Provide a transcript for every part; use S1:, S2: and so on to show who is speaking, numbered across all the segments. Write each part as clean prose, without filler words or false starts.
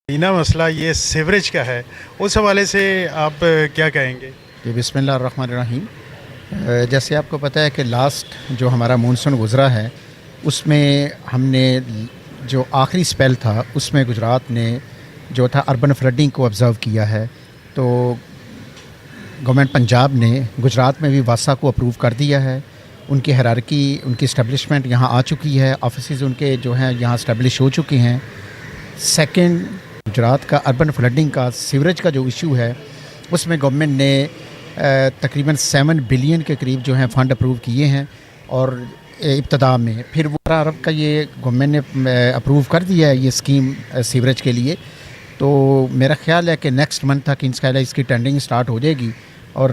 S1: बिना मसला ये सीवरेज का है, उस हवाले से आप क्या कहेंगे?
S2: जी बिस्मिल्लाहिर्रहमानिर्रहीम। जैसे आपको पता है कि लास्ट जो हमारा मानसून गुज़रा है उसमें हमने जो आखिरी स्पेल था उसमें गुजरात ने जो था अर्बन फ्लडिंग को ऑब्ज़र्व किया है। तो गवर्नमेंट पंजाब ने गुजरात में भी वासा को अप्रूव कर दिया है। उनकी हायरार्की, उनकी इस्टेब्लिशमेंट यहाँ आ चुकी है, ऑफिसेज उनके जो हैं यहाँ इस्टेब्लिश हो चुके हैं। सेकंड, गुजरात का अर्बन फ्लडिंग का सीवरेज का जो इशू है उसमें गवर्नमेंट ने तकरीबन 7 बिलियन के करीब जो हैं फ़ंड अप्रूव किए हैं और इब्तदा में फिर वो अरब का ये गवर्नमेंट ने अप्रूव कर दिया है ये स्कीम सीवरेज के लिए। तो मेरा ख्याल है कि नेक्स्ट मंथ तक इंशाल्लाह इसकी टेंडरिंग स्टार्ट हो जाएगी और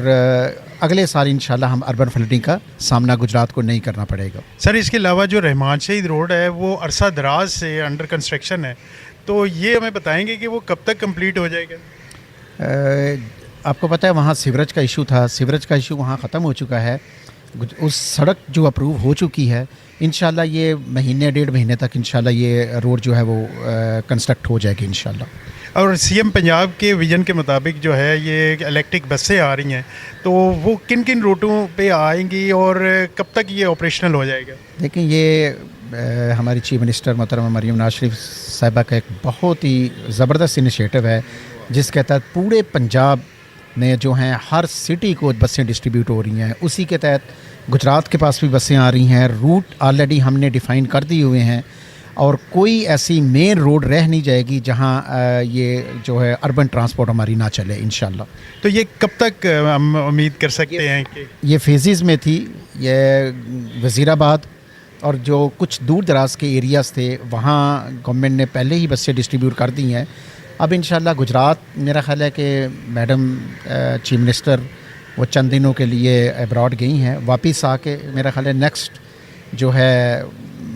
S2: अगले साल इंशाल्लाह हम अर्बन फ्लडिंग का सामना गुजरात को नहीं करना पड़ेगा।
S1: सर, इसके अलावा जो रहमान शहीद रोड है वो अरसा दराज से अंडर कंस्ट्रक्शन है, तो ये हमें बताएंगे कि वो कब तक कंप्लीट हो जाएगा?
S2: आपको पता है वहाँ सीवरेज का इशू था, सीवरेज का इशू वहाँ ख़त्म हो चुका है। उस सड़क जो अप्रूव हो चुकी है इंशाल्लाह ये महीने 1.5 महीने तक इंशाल्लाह ये रोड जो है वो कंस्ट्रक्ट हो जाएगी इंशाल्लाह।
S1: और सीएम पंजाब के विजन के मुताबिक जो है ये इलेक्ट्रिक बसें आ रही हैं, तो वो किन किन रूटों पे आएंगी और कब तक ये ऑपरेशनल हो जाएगा?
S2: लेकिन ये हमारी चीफ मिनिस्टर मोहतरमा मरीम नवाज शरीफ साहिबा का एक बहुत ही ज़बरदस्त इनिशिएटिव है जिसके तहत पूरे पंजाब में जो हैं हर सिटी को बसें डिस्ट्रीब्यूट हो रही हैं। उसी के तहत गुजरात के पास भी बसें आ रही हैं। रूट ऑलरेडी हमने डिफ़ाइन कर दिए हुए हैं और कोई ऐसी मेन रोड रह नहीं जाएगी जहां ये जो है अर्बन ट्रांसपोर्ट हमारी ना चले इंशाल्लाह।
S1: तो ये कब तक हम उम्मीद कर सकते हैं कि
S2: ये फेजेस में थी? ये वज़ीराबाद और जो कुछ दूर दराज के एरियाज़ थे वहाँ गवर्नमेंट ने पहले ही बसें डिस्ट्रीब्यूट कर दी हैं। अब इंशाल्लाह गुजरात मेरा ख्याल है कि मैडम चीफ मिनिस्टर वो चंद दिनों के लिए अब्रॉड गई हैं, वापस आके मेरा ख्याल है नेक्स्ट जो है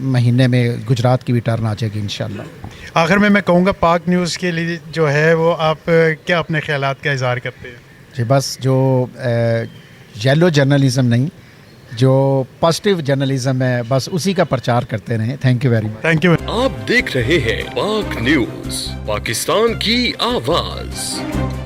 S2: महीने में गुजरात की भी टर्न आ जाएगी इंशाल्लाह।
S1: आखिर में मैं कहूँगा पाक न्यूज़ के लिए जो है वो आप क्या अपने ख्यालात का इज़हार करते हैं?
S2: जी बस जो येलो जर्नलिज़म नहीं, जो पॉजिटिव जर्नलिज्म है बस उसी का प्रचार करते रहें। Thank you very much.
S1: Thank you.
S3: आप देख रहे हैं पाक न्यूज़, पाकिस्तान की आवाज़।